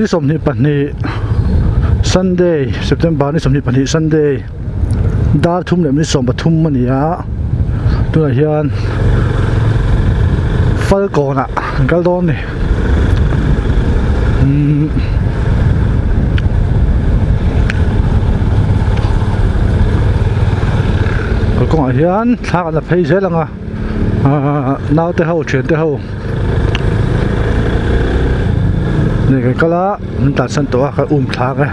ni som ni pani Sunday September ni som ni pani Sunday dar thum lem ni som pathum mania tu na hian Falcona Galdon ni Falcona hian thak na phei zelanga naw te ho chen te ho này cái lá ta sân tổ cái thang ấy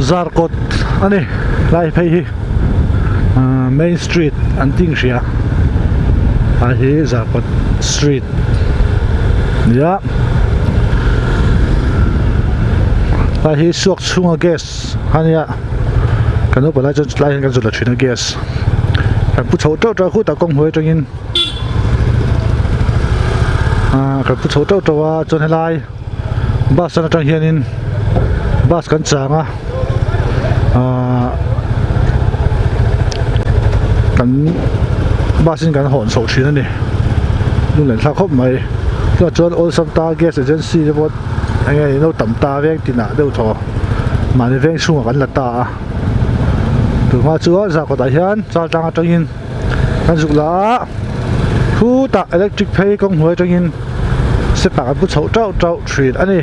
Zarkot ani lai phei hi Main Street an ting ria a hi Zarkot Street ya a hi suak chunga gas hania kanu pala chu lai kan chu la thina gas kan pu chho tau khu ta kong hoi tangin kan pu chho tau wa chon helai bus na tang hianin bus kan changa kan basin kan hon so thina ni nun len thla khop mai to chon all some gas agency bot angai no tam ta vek tina deu tho mani veng sunga kan la ta tu ma chu za ko da hian chal tang atangin kan zukla thu ta electric pay kong hoi tangin se pa bu chho trau thrin ani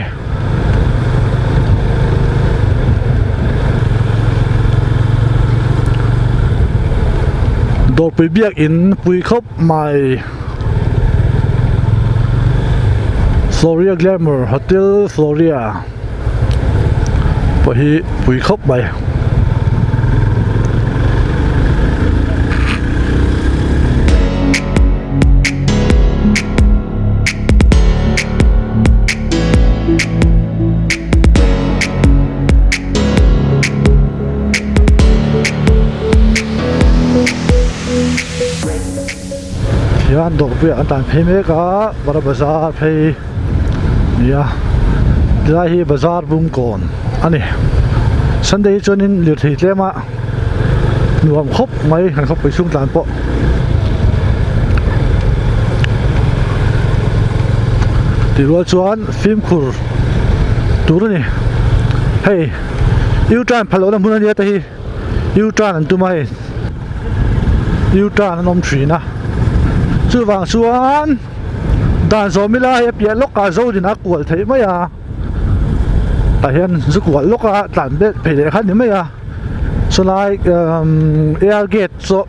Dor pui biak in pui khop mai Floria Glamour Hotel Floria pahi pui khop mai yan dor pui an tan phei me ka bara bazar phei ya lai hi bazar bum kon ani Sunday chonin lir thei tlema nuam khop mai han khop pai sung tlan po ti ro chuan film khur tur ni hey U-turn phalo na mun ani ta hi U-turn an tu mai U-turn an om thina chu wang chuan dan zomila he pia loka zo din a kwal thei mai a ta hian zu kwal loka tan be phele khan ni mai a so like air gate so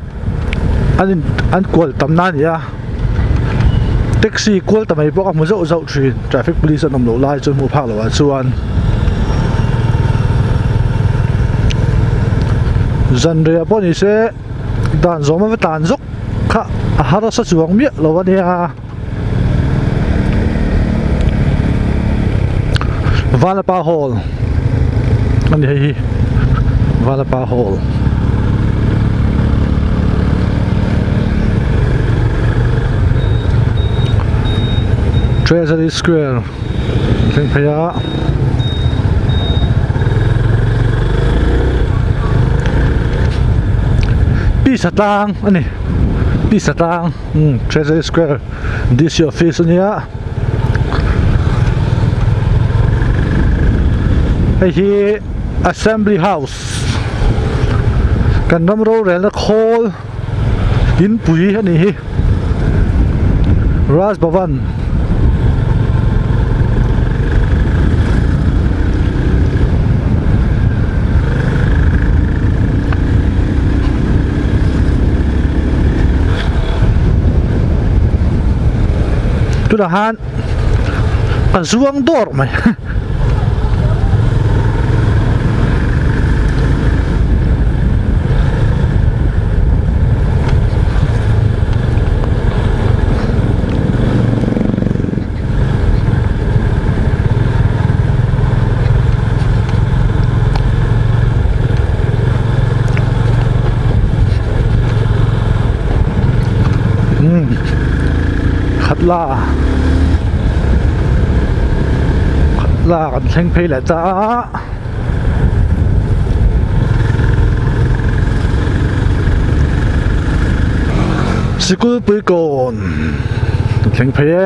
an kwal tam na ni a taxi kwal tamai bok a mu zo zo thin traffic police anom lo lai chun mu phak lo a chuan zan re a poni se dan zoma tan zok kha hara sa chuang mi lo wa ni a Valapa Hall ani hi Valapa Hall Treasury Square thing phaya pi satang ani pi satang Treasury Square DC office ania hi Assembly House kan namro rel na khol in pui ani hi Raj Bhavan tu da han azuang dor mai la kan thleng phei le ta sikul pui kon thleng phei e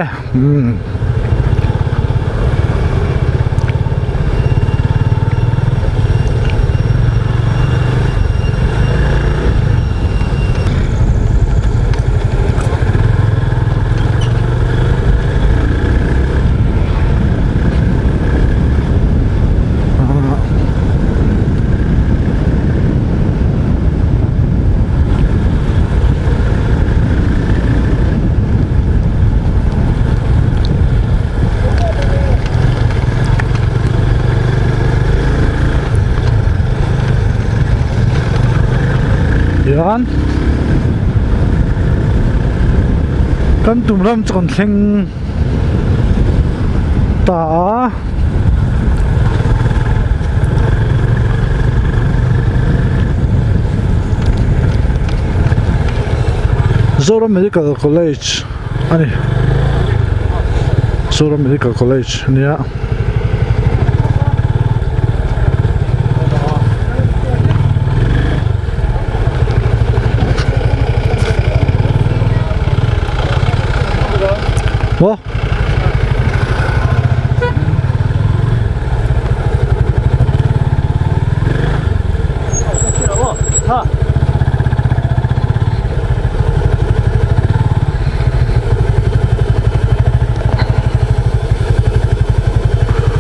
yan kan tumram chon thleng ta Zoram Medical College ani Zoram Medical College nia 뭐?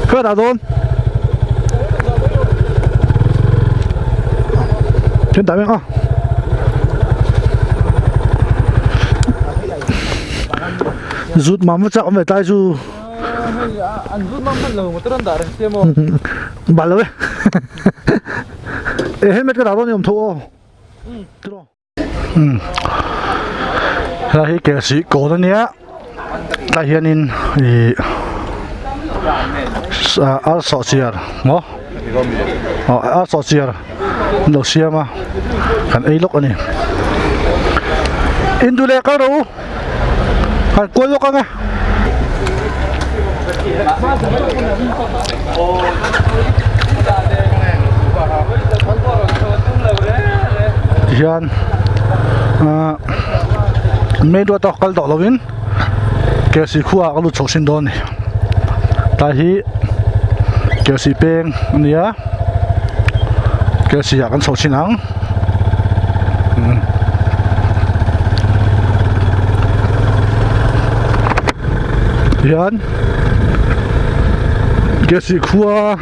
그거 나 돈? 된다며? rút mắm chắc phải tay chu ăn rút mắm lần một tấn đá đấy xem không bà lơi helmet cái nào đó nhom thua là cái kẻ sĩ cổ đó nhé là hiện in associate ngó associate đầu xe mà cần ấy lúc này Indule cái đâu cuối lúc nghe hiện mấy đứa tao cắt đầu luôn cái gì khua cái lúc chụp sinh đón này tại hi cái gì beng này cái gì cái chụp sinh nắng hiện cái gì khua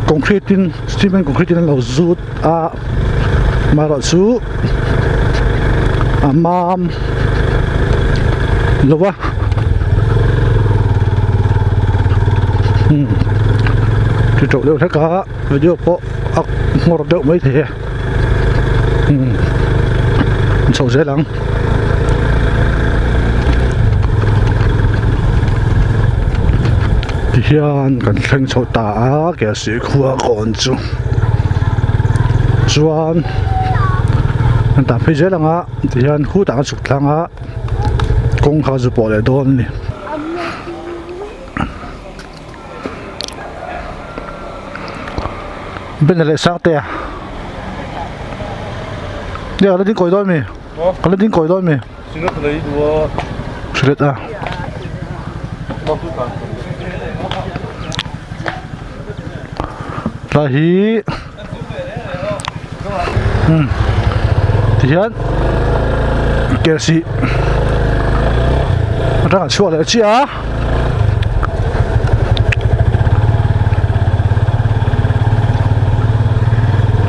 concrete tin cement concrete tin lâu rút mà rồi sú mam lâu quá cái chỗ đâu thế cả bây giờ có ngồi đâu mấy thế sầu dễ lắm hiện cần thanh sầu tả cái sĩ khua còn chú chuan anh ta phải dễ lắm á thì hiện khu tả sụt lắm á công khai giúp bỏ lại đón này bên này lại sáng tè đây là tiếng còi đôi mì có tiếng còi đôi mì xin lỗi lấy đùa xin lỗi là hí thì hiện cái gì rất là chua lại chứ á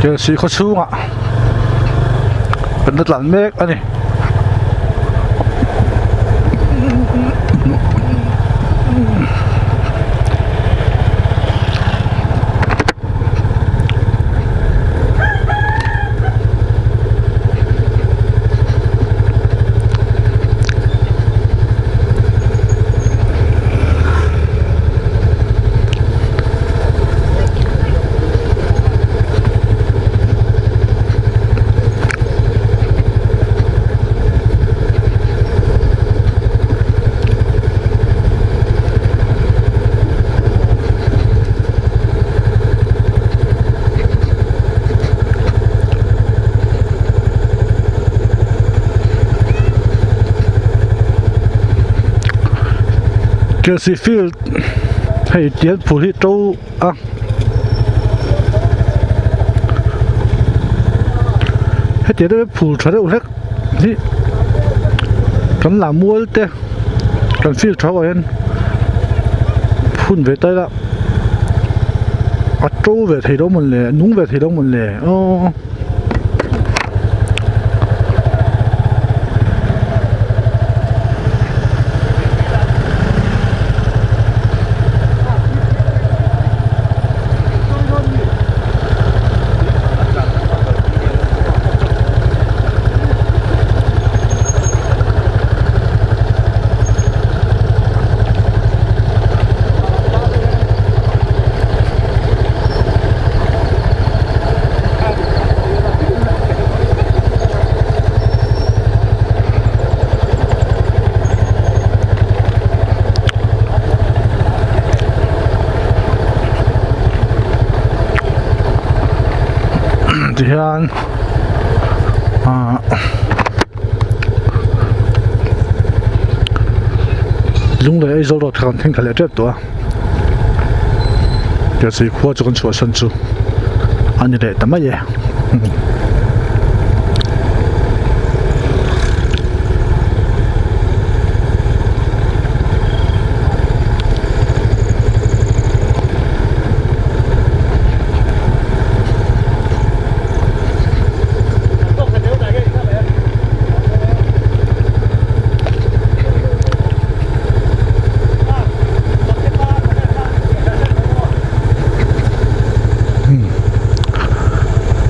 cái gì có chua ạ bên đất lạnh mét anh này Kelsey Field ให้เตียนผู้ที่โตอ่ะให้เตียนได้ผู้ชนะอุเล็กนี่กันหลามัวเต้กันฟิลทาวเองพุ่นเวทได้ละอัดโตเวทให้เราหมดเลยนุ่งเวทให้เราหมดเลยอ๋อที่ฮันลุงเลยไอ้โจรถคันทิ้งกันเลยเจ็บตัวเดี๋ยวสิขวดจะกันชัวร์ชันจูอันนี้เลยแต่ไม่แย่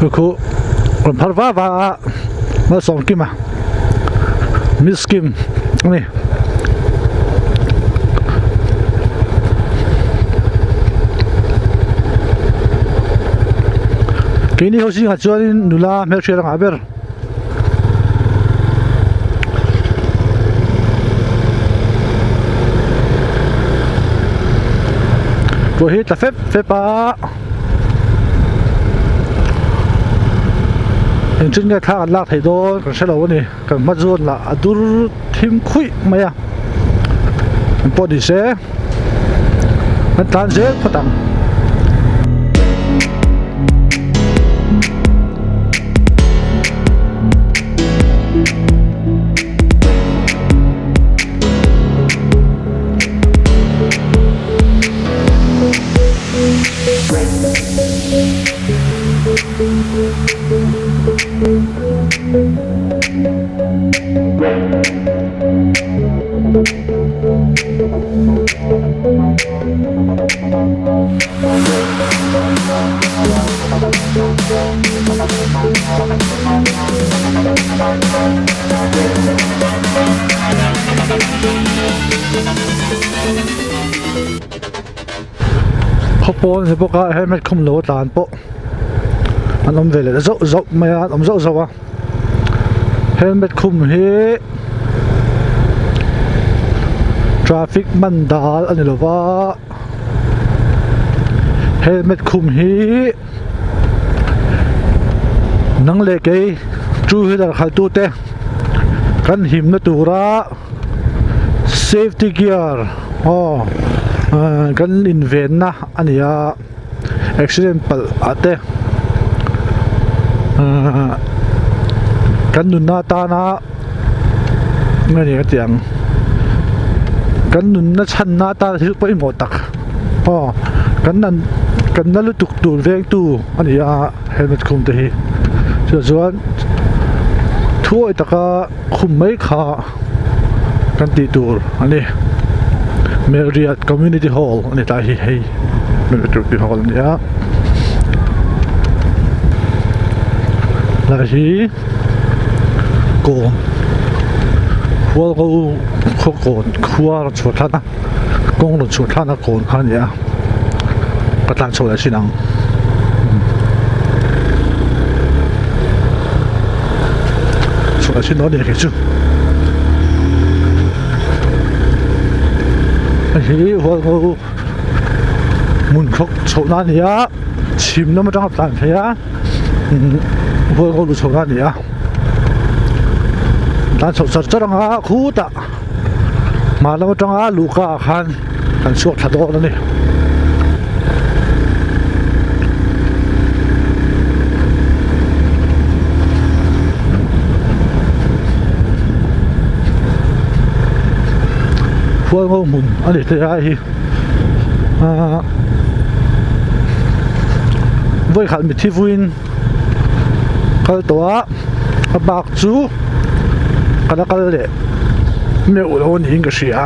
คือคนพาร์วามาส่งกิมมิสกิมนี่กินนี่เขาสิงห์จวนนุลาเมลเชียร์งาเบอร์ตัวฮิตละเฟปะอย่างเช่นเนี่ยถ้าลากไถโดนกันใช่หรอวะนี่กันมาจวนละดูทีมคุยไหมอ่ะมันปวดดิเซ่มันตานเซ่พอตังเขาโป้เนี่ยพวกเขาให้มันคุมโลตานโป้อันนั้นเวลาโจ๊ไม่อันโจ๊วะให้มันคุมเฮทราฟิกมันดาลอันนี้หรอวะเฮลเมตคุมฮีนังเล็กไอจูฮิดาขัดตัวเตะกันหิมนตัวระ safety gear อ๋อกันอินเวนนะอันนี้accident ปัลอาเตะกันนุนนาตานะไม่เนี่ยเตียงกันนุนนัชันนาตาที่ไปหมดตักอ๋อกันนั่นลุตุกตูเวงตูอันนี้เฮลเมตคุมเตะส่วนทั่วตะกะคุมไม่ขากันตีตูอันนี้เมริอัตคอมมูนิตี้ฮอลล์อันนี้ตาฮีให้เมริอัตคอมมูนิตี้ฮอลล์เนี่ยแล้วฮีโกนหัวเขาโกนหัวเราชดท่านนะกงเราชดท่านนะโกนขันเนี่ยก็ตั้งโชว์เลยสินังโชว์เลยสิน้องเนี่ยแค่จู่ไอ้หัวเขามุนเขาโชว์นั่นเนี่ยชิมแล้วมันต้องตัดเพี้ยหัวเขาดูโชว์นั่นเนี่ยตอนโชว์สัตว์จะต้องคู่ตะมาแล้วมันต้องลูกค้าคัน กันช่วงทัดโดนั่นนี่พวกงมุนอันนี้ที่ไอ้วิ่งขันมิที่วิ่งก็ตัวกระบากจูก็แล้วก็เลยไม่อุดหัวหินก็เสีย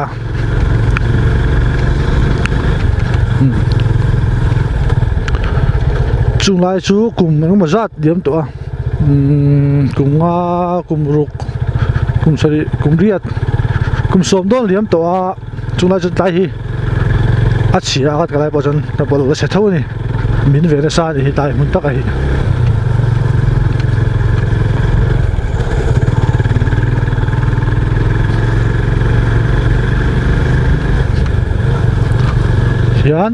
จุงไล่จูกลุ่มมันก็มาจัดเดียมตัวกลุ่มงากลุ่มรุกกลุ่มสรีกลุ่มเรียดกลุ่มสมโดนเดียมตัวจุงไล่จุดใจฮีอาชีพก็อะไรพอจนแต่พอรู้ว่าเสร็จเท่านี้มินเวรซาดีตายมันตักไอ้ยัน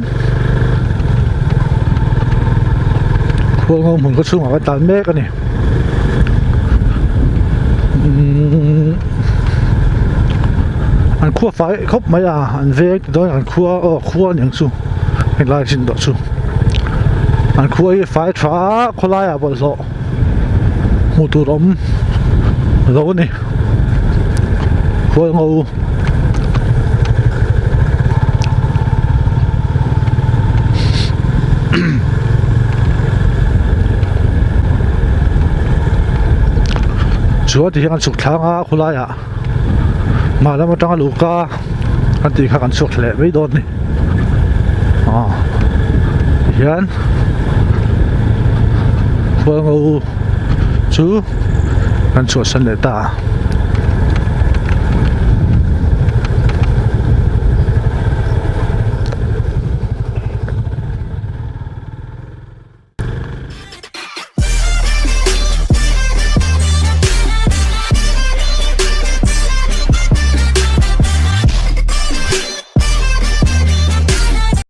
พวกงงก็ช่วงว่าตามเมฆกันนี่อันขั้วไฟครบไหมอ่ะอันเวกโดยอันขั้วอย่างสู้เป็นลายชิ้นต่อสู้อันขั้วไฟฟ้าคนลายอ่ะบนโลมูตุรมโลนี่ขั้วงูชัวร์ที่ยังสุกทางอ่ะคนลายอ่ะมาแล้วมาตั้งลูกก็อันที่ข้ากันสุกแหละไม่โดนนี่ยันพวกงูชูกันสวดสันเลตา